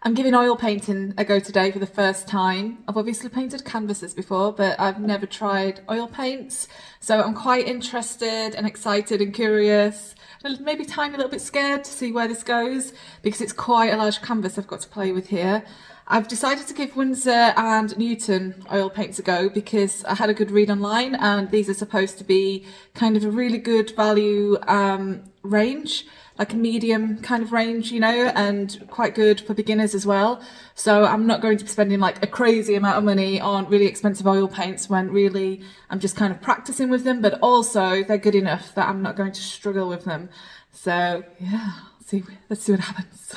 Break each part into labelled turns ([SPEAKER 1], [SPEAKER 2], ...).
[SPEAKER 1] I'm giving oil painting a go today for the first time. I've obviously painted canvases before, but I've never tried oil paints. So I'm quite interested and excited and curious, and maybe tiny little bit scared to see where this goes, because it's quite a large canvas I've got to play with here. I've decided to give Winsor and Newton oil paints a go because I had a good read online, and these are supposed to be kind of a really good value range, like a medium kind of range, you know, and quite good for beginners as well. So I'm not going to be spending like a crazy amount of money on really expensive oil paints when really I'm just kind of practicing with them, but also they're good enough that I'm not going to struggle with them. So yeah, let's see what happens.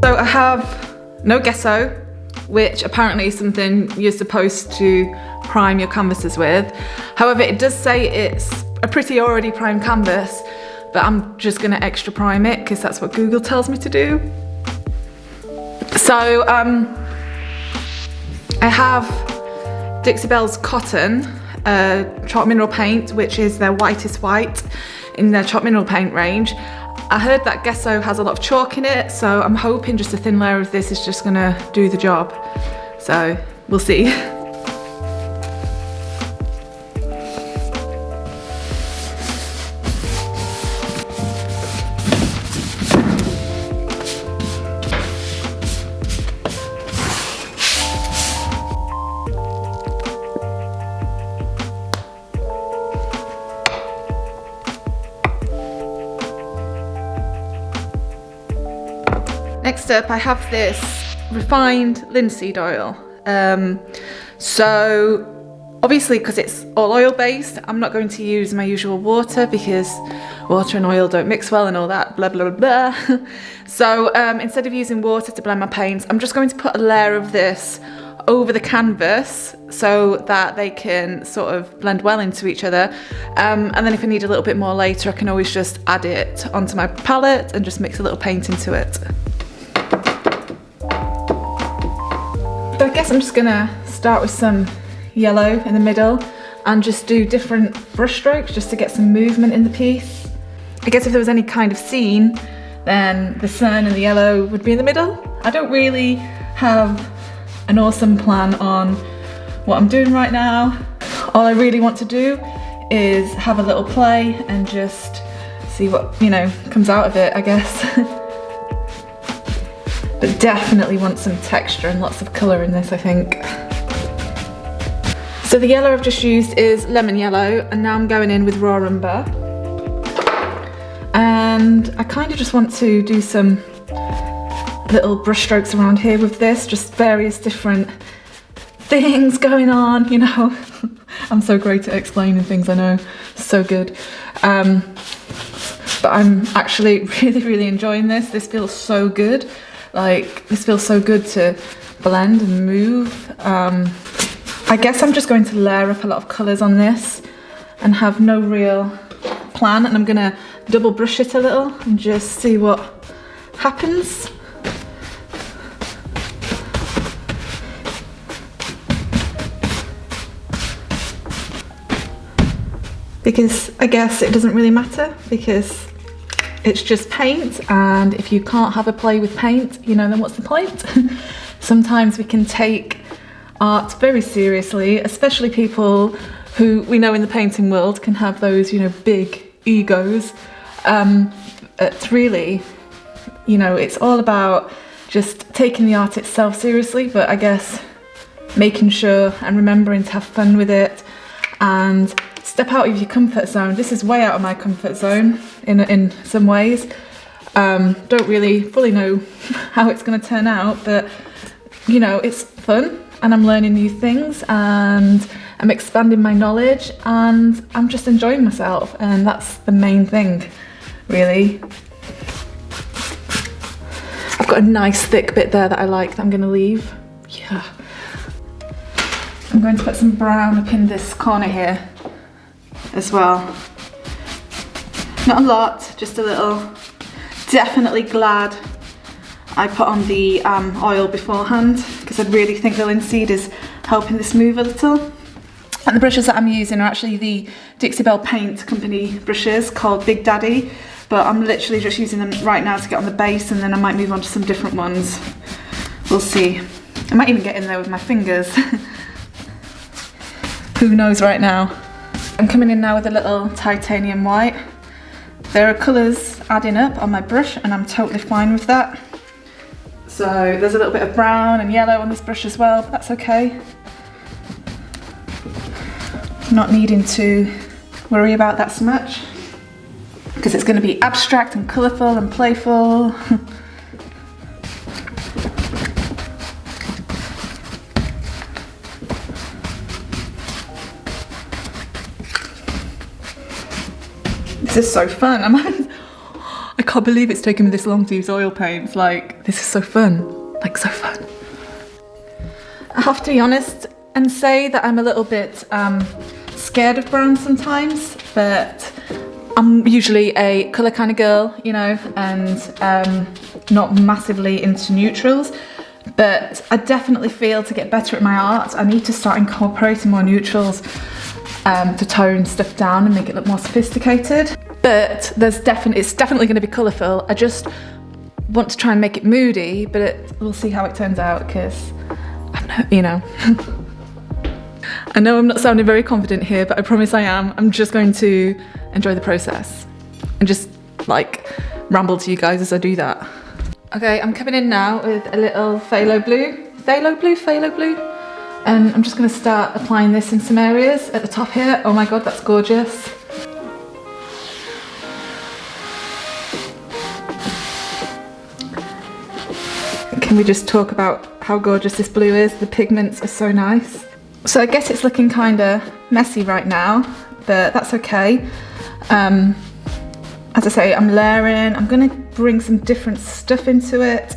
[SPEAKER 1] So I have no gesso, which apparently is something you're supposed to prime your canvases with. However, it does say it's a pretty already primed canvas, but I'm just gonna extra prime it because that's what Google tells me to do. So I have Dixie Belle's Cotton chalk mineral paint, which is their whitest white in their chalk mineral paint range. I heard that gesso has a lot of chalk in it, so I'm hoping just a thin layer of this is just gonna do the job. So we'll see. Next up, I have this refined linseed oil. So obviously, because it's all oil based, I'm not going to use my usual water because water and oil don't mix well and all that blah blah blah. So instead of using water to blend my paints, I'm just going to put a layer of this over the canvas so that they can sort of blend well into each other, and then if I need a little bit more later, I can always just add it onto my palette and just mix a little paint into it. So I guess I'm just gonna start with some yellow in the middle and just do different brush strokes just to get some movement in the piece. I guess if there was any kind of scene, then the sun and the yellow would be in the middle. I don't really have an awesome plan on what I'm doing right now. All I really want to do is have a little play and just see what, you know, comes out of it, I guess. But definitely want some texture and lots of colour in this, I think. So the yellow I've just used is lemon yellow, and now I'm going in with raw umber. And I kind of just want to do some little brush strokes around here with this, just various different things going on, you know. I'm so great at explaining things, I know, so good. But I'm actually really enjoying this. This feels so good. Like, this feels so good to blend and move. I guess I'm just going to layer up a lot of colours on this and have no real plan, and I'm gonna double brush it a little and just see what happens. Because I guess it doesn't really matter because it's just paint, and if you can't have a play with paint, you know, then what's the point? Sometimes we can take art very seriously, especially people who we know in the painting world can have those, you know, big egos. It's really, you know, it's all about just taking the art itself seriously, but I guess making sure and remembering to have fun with it and step out of your comfort zone. This is way out of my comfort zone in some ways. Don't really fully know how it's going to turn out, but you know, it's fun and I'm learning new things and I'm expanding my knowledge and I'm just enjoying myself, and that's the main thing, really. I've got a nice thick bit there that I like that I'm going to leave. Yeah. I'm going to put some brown up in this corner here as well. Not a lot, just a little. Definitely glad I put on the oil beforehand, because I really think the linseed is helping this move a little. And the brushes that I'm using are actually the Dixie Belle Paint Company brushes called Big Daddy, but I'm literally just using them right now to get on the base, and then I might move on to some different ones. We'll see. I might even get in there with my fingers. Who knows right now. I'm coming in now with a little titanium white. There are colours adding up on my brush and I'm totally fine with that. So there's a little bit of brown and yellow on this brush as well, but that's okay. Not needing to worry about that so much, because it's going to be abstract and colourful and playful. This is so fun. I can't believe it's taken me this long to use oil paints. Like, this is so fun. Like, so fun. I have to be honest and say that I'm a little bit scared of brown sometimes, but I'm usually a colour kind of girl, you know, and not massively into neutrals. But I definitely feel to get better at my art, I need to start incorporating more neutrals to tone stuff down and make it look more sophisticated. But it's definitely going to be colourful. I just want to try and make it moody, but we'll see how it turns out, because I've no, you know. I know I'm not sounding very confident here, but I promise I am. I'm just going to enjoy the process and just like ramble to you guys as I do that. Okay, I'm coming in now with a little Phthalo Blue. And I'm just going to start applying this in some areas at the top here. Oh my god, that's gorgeous. Can we just talk about how gorgeous this blue is? The pigments are so nice. So I guess it's looking kind of messy right now, but that's okay. As I say, I'm layering. I'm going to bring some different stuff into it.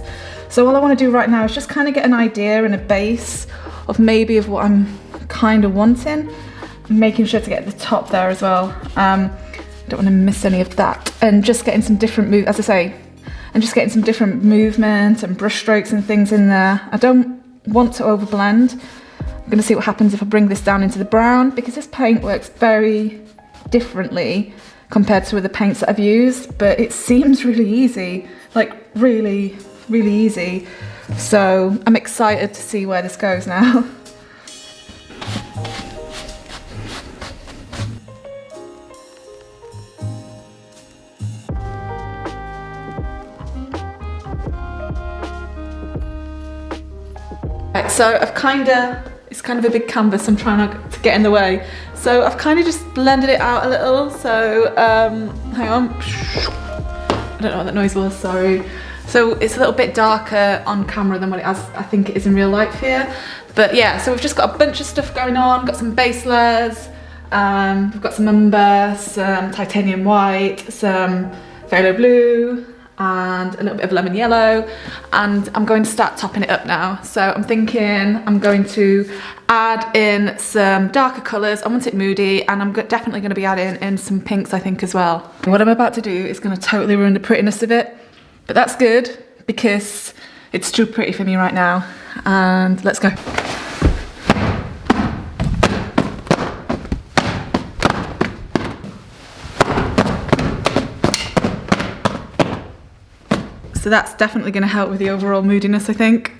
[SPEAKER 1] So all I want to do right now is just kind of get an idea and a base of maybe of what I'm kind of wanting. I'm making sure to get the top there as well. Don't want to miss any of that. And just getting some different as I say, and just getting some different movement and brush strokes and things in there. I don't want to overblend. I'm going to see what happens if I bring this down into the brown, because this paint works very differently compared to other paints that I've used, but it seems really easy, like really, really easy. So I'm excited to see where this goes now. Right, so it's kind of a big canvas, I'm trying not to get in the way. So I've kind of just blended it out a little, so hang on. I don't know what that noise was, sorry. So it's a little bit darker on camera than what I think it is in real life here. But yeah, so we've just got a bunch of stuff going on, got some base layers, we've got some umber, some titanium white, some phthalo blue, and a little bit of lemon yellow, and I'm going to start topping it up now. So I'm thinking I'm going to add in some darker colours. I want it moody, and I'm definitely going to be adding in some pinks, I think, as well. What I'm about to do is going to totally ruin the prettiness of it, but that's good because it's too pretty for me right now. And let's go. So that's definitely going to help with the overall moodiness, I think.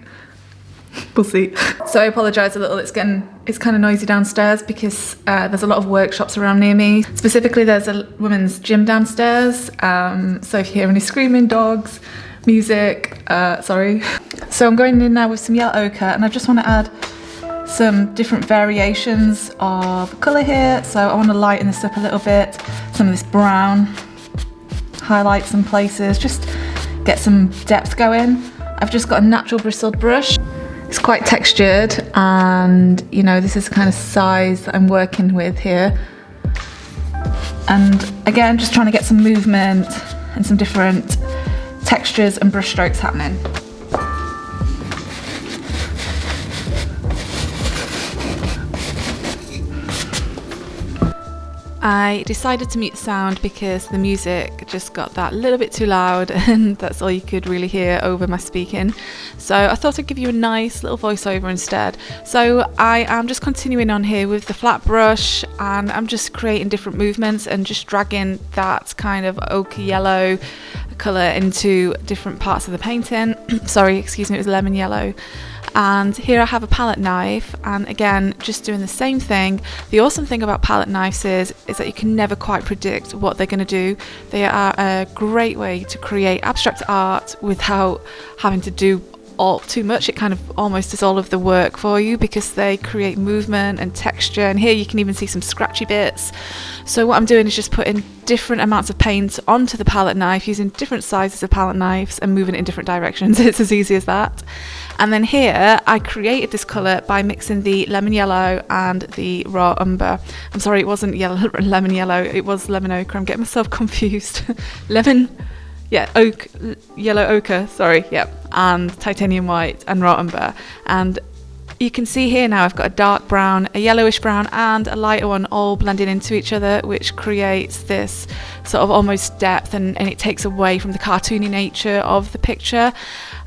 [SPEAKER 1] We'll see. So I apologise a little, it's kind of noisy downstairs because there's a lot of workshops around near me. Specifically, there's a women's gym downstairs. So if you hear any screaming, dogs, music, sorry. So I'm going in now with some yellow ochre, and I just want to add some different variations of colour here. So I want to lighten this up a little bit. Some of this brown, highlight some places, just get some depth going. I've just got a natural bristled brush. It's quite textured, and you know, this is the kind of size that I'm working with here. And again, just trying to get some movement and some different textures and brush strokes happening. I decided to mute the sound because the music just got that little bit too loud and that's all you could really hear over my speaking. So I thought I'd give you a nice little voiceover instead. So I am just continuing on here with the flat brush, and I'm just creating different movements and just dragging that kind of ochre yellow colour into different parts of the painting. Sorry, excuse me, it was lemon yellow. And here I have a palette knife, and again just doing the same thing. The awesome thing about palette knives is that you can never quite predict what they're going to do. They are a great way to create abstract art without having to do too much. It kind of almost does all of the work for you because they create movement and texture, and here you can even see some scratchy bits. So what I'm doing is just putting different amounts of paint onto the palette knife using different sizes of palette knives and moving it in different directions. It's as easy as that. And then here I created this colour by mixing the lemon yellow and the raw umber. I'm sorry, it wasn't lemon yellow, it was lemon ochre. I'm getting myself confused. Yellow ochre, sorry, yep, and titanium white and raw umber. And you can see here now I've got a dark brown, a yellowish brown and a lighter one all blending into each other, which creates this sort of almost depth, and it takes away from the cartoony nature of the picture.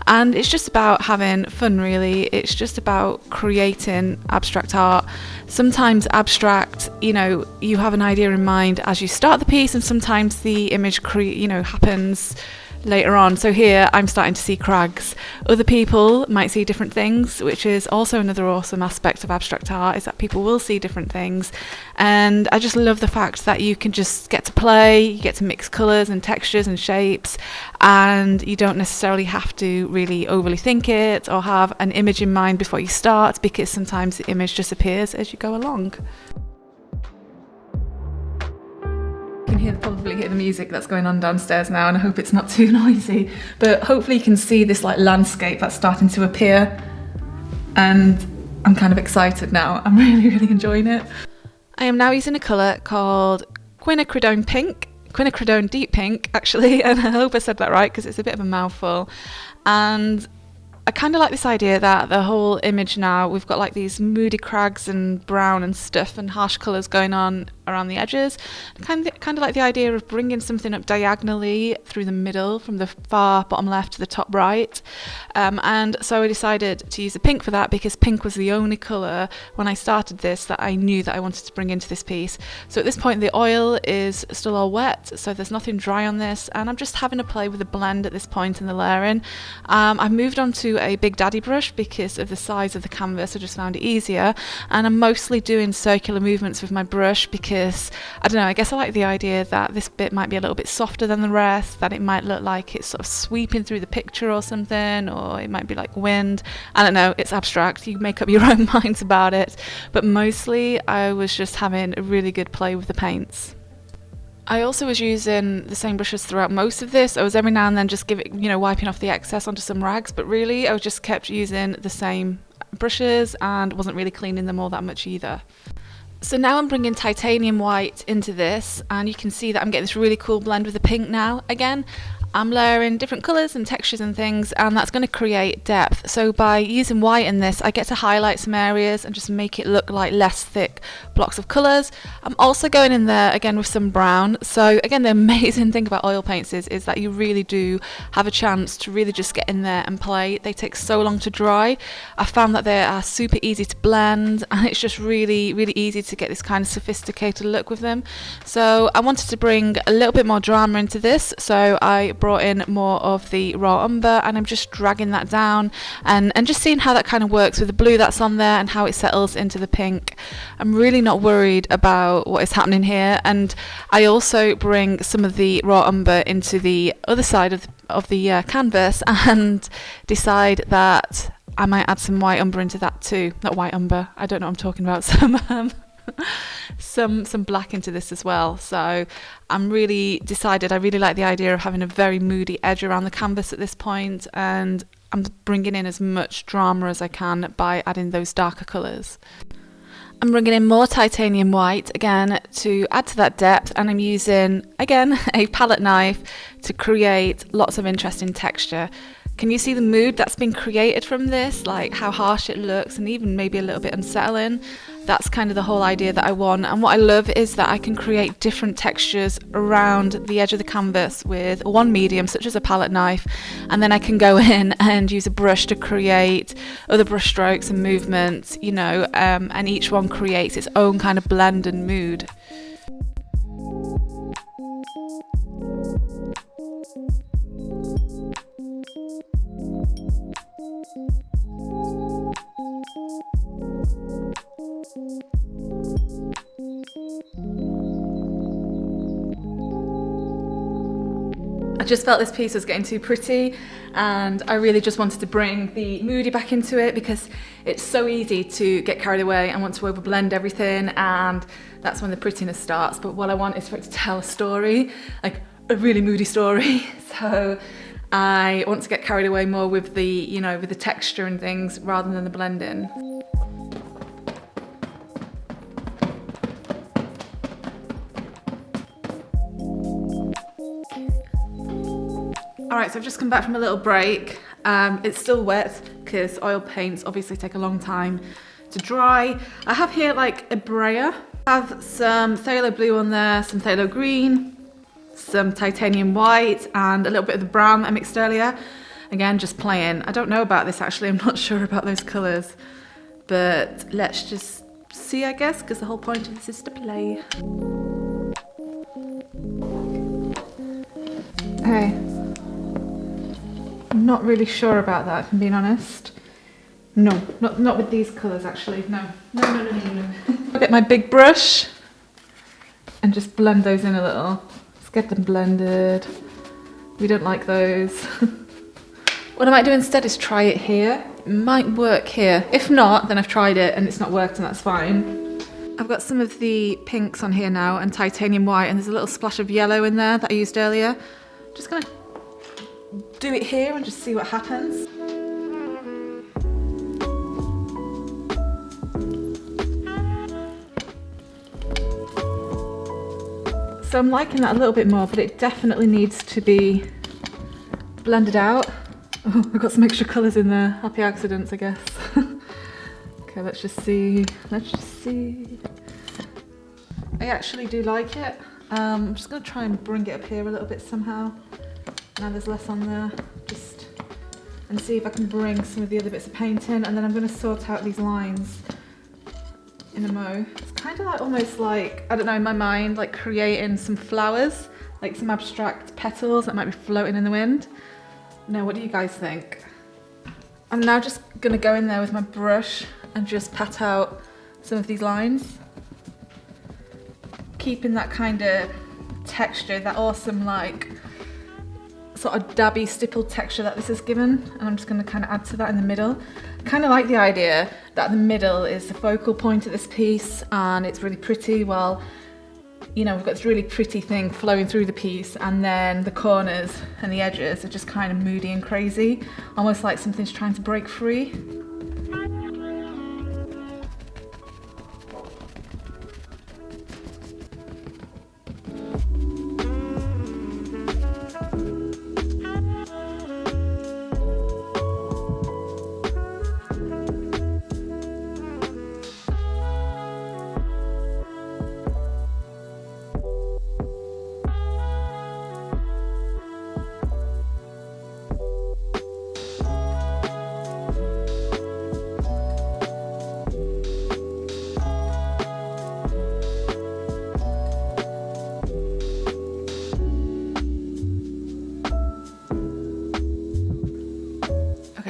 [SPEAKER 1] And it's just about having fun, really. It's just about creating abstract art. Sometimes abstract, you have an idea in mind as you start the piece, and sometimes the image happens later on. So here I'm starting to see crags. Other people might see different things, which is also another awesome aspect of abstract art, is that people will see different things. And I just love the fact that you can just get to play, you get to mix colours and textures and shapes, and you don't necessarily have to really overly think it or have an image in mind before you start, because sometimes the image just appears as you go along. You can probably hear the music that's going on downstairs now, and I hope it's not too noisy, but hopefully you can see this landscape that's starting to appear, and I'm kind of excited now. I'm really enjoying it. I am now using a colour called Quinacridone Deep Pink actually, and I hope I said that right because it's a bit of a mouthful. And I kind of like this idea that the whole image now, we've got these moody crags and brown and stuff and harsh colours going on around the edges. Kind of like the idea of bringing something up diagonally through the middle, from the far bottom left to the top right. And so I decided to use the pink for that, because pink was the only colour when I started this that I knew that I wanted to bring into this piece. So at this point the oil is still all wet, so there's nothing dry on this, and I'm just having a play with the blend at this point in the layering. I've moved on to a Big Daddy brush because of the size of the canvas. I just found it easier, and I'm mostly doing circular movements with my brush because I don't know, I guess I like the idea that this bit might be a little bit softer than the rest, that it might look like it's sort of sweeping through the picture or something, or it might be like wind. I don't know, it's abstract, you make up your own minds about it, but mostly I was just having a really good play with the paints. I also was using the same brushes throughout most of this. I was every now and then just wiping off the excess onto some rags, but really I just kept using the same brushes and wasn't really cleaning them all that much either. So now I'm bringing titanium white into this, and you can see that I'm getting this really cool blend with the pink now. Again, I'm layering different colours and textures and things, and that's going to create depth. So by using white in this, I get to highlight some areas and just make it look like less thick blocks of colours. I'm also going in there again with some brown. So again, the amazing thing about oil paints is that you really do have a chance to really just get in there and play. They take so long to dry. I found that they are super easy to blend, and it's just really easy to get this kind of sophisticated look with them. So I wanted to bring a little bit more drama into this, so I brought in more of the raw umber, and I'm just dragging that down and just seeing how that kind of works with the blue that's on there and how it settles into the pink. I'm really not worried about what is happening here, and I also bring some of the raw umber into the other side of the canvas and decide that I might add some white umber into that too. Not white umber, I don't know what I'm talking about. Some black into this as well. So I'm really decided I really like the idea of having a very moody edge around the canvas at this point, and I'm bringing in as much drama as I can by adding those darker colours. I'm bringing in more titanium white again to add to that depth, and I'm using again a palette knife to create lots of interesting texture. Can you see the mood that's been created from this, like how harsh it looks and even maybe a little bit unsettling? That's kind of the whole idea that I want. And what I love is that I can create different textures around the edge of the canvas with one medium, such as a palette knife, and then I can go in and use a brush to create other brush strokes and movements, you know, and each one creates its own kind of blend and mood. I just felt this piece was getting too pretty, and I really just wanted to bring the Moody back into it, because it's so easy to get carried away and want to overblend everything, and that's when the prettiness starts. But what I want is for it to tell a story, like a really moody story. So I want to get carried away more with the, you know, with the texture and things rather than the blending. Alright, so I've just come back from a little break. It's still wet because oil paints obviously take a long time to dry. I have here like a brayer. I have some Phthalo Blue on there, some Phthalo Green, some Titanium White, and a little bit of the brown that I mixed earlier. Again, just playing. I don't know about this actually, I'm not sure about those colours. But let's just see, I guess, because the whole point of this is to play. Okay. I'm not really sure about that, if I'm being honest. No, not with these colours actually, no. No. I'll get my big brush and just blend those in a little. Let's get them blended. We don't like those. What I might do instead is try it here. It might work here. If not, then I've tried it and it's not worked, and that's fine. I've got some of the pinks on here now and Titanium White, and there's a little splash of yellow in there that I used earlier. Just gonna do it here and just see what happens. So I'm liking that a little bit more, but it definitely needs to be blended out. Oh, I've got some extra colours in there. Happy accidents, I guess. Okay, let's just see. I actually do like it. I'm just going to try and bring it up here a little bit somehow. Now there's less on there, and see if I can bring some of the other bits of paint in, and then I'm going to sort out these lines in a mo. It's kind of like almost like, I don't know, in my mind, like creating some flowers, like some abstract petals that might be floating in the wind. Now, what do you guys think? I'm now just going to go in there with my brush and just pat out some of these lines, keeping that kind of texture, that awesome like sort of dabby stippled texture that this is given, and I'm just going to kind of add to that in the middle. I kind of like the idea that the middle is the focal point of this piece, and it's really pretty. Well, you know, we've got this really pretty thing flowing through the piece, and then the corners and the edges are just kind of moody and crazy, almost like something's trying to break free.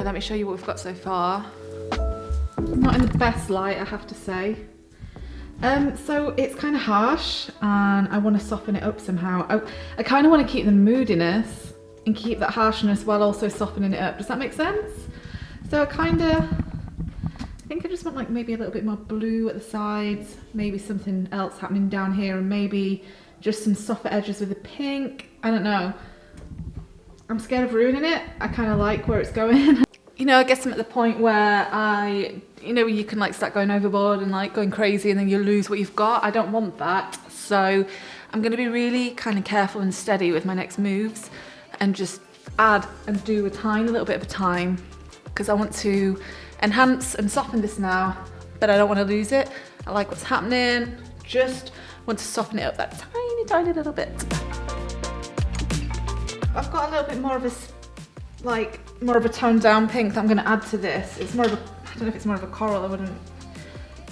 [SPEAKER 1] Let me show you what we've got so far. Not in the best light, I have to say. So it's kind of harsh, and I want to soften it up somehow. I kind of want to keep the moodiness and keep that harshness while also softening it up. Does that make sense? So I think I just want like maybe a little bit more blue at the sides, maybe something else happening down here, and maybe just some softer edges with the pink. I don't know. I'm scared of ruining it. I kind of like where it's going. You know, I guess I'm at the point where you can like start going overboard and like going crazy, and then you lose what you've got. I don't want that. So I'm going to be really kind of careful and steady with my next moves, and just add and do a tiny little bit of a time, because I want to enhance and soften this now, but I don't want to lose it. I like what's happening. Just want to soften it up that tiny, tiny little bit. I've got a little bit more of a, more of a toned down pink that I'm gonna add to this. It's more of a, I don't know if it's more of a coral, I'm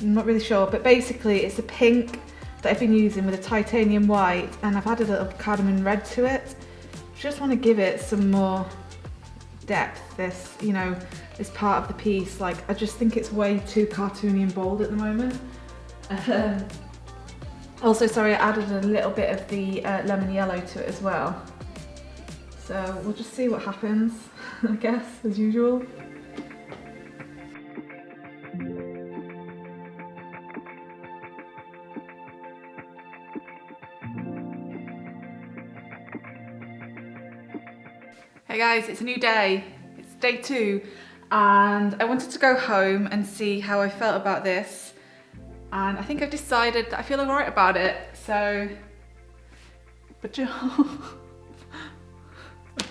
[SPEAKER 1] not really sure, but basically it's a pink that I've been using with a titanium white, and I've added a little cadmium red to it. Just want to give it some more depth, this, you know, this part of the piece. Like, I just think it's way too cartoony and bold at the moment. Also, sorry, I added a little bit of the lemon yellow to it as well. So we'll just see what happens, I guess, as usual. Hey guys, it's a new day. It's day 2, and I wanted to go home and see how I felt about this. And I think I've decided that I feel alright about it. So, but okay.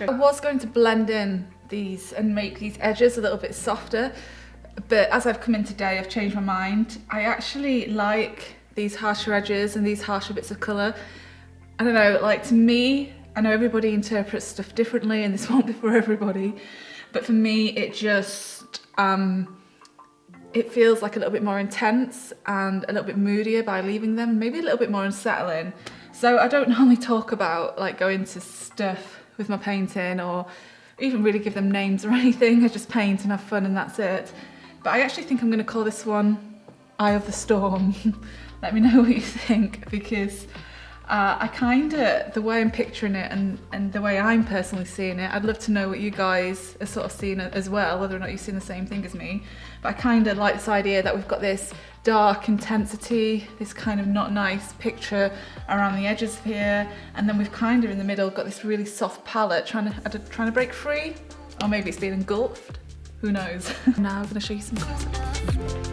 [SPEAKER 1] I was going to blend in these and make these edges a little bit softer, but as I've come in today, I've changed my mind. I actually like these harsher edges and these harsher bits of colour. I don't know, like, to me, I know everybody interprets stuff differently and this won't be for everybody, but for me it just, it feels like a little bit more intense and a little bit moodier by leaving them, maybe a little bit more unsettling. So I don't normally talk about like going to stuff with my painting or even really give them names or anything. I just paint and have fun and that's it. But I actually think I'm going to call this one Eye of the Storm. Let me know what you think, because I kinda, the way I'm picturing it and the way I'm personally seeing it, I'd love to know what you guys are sort of seeing as well, whether or not you've seen the same thing as me. But I kinda like this idea that we've got this dark intensity, this kind of not nice picture around the edges here, and then we've kind of in the middle got this really soft palette trying to break free, or maybe it's being engulfed, who knows. Now I'm gonna show you some close-ups.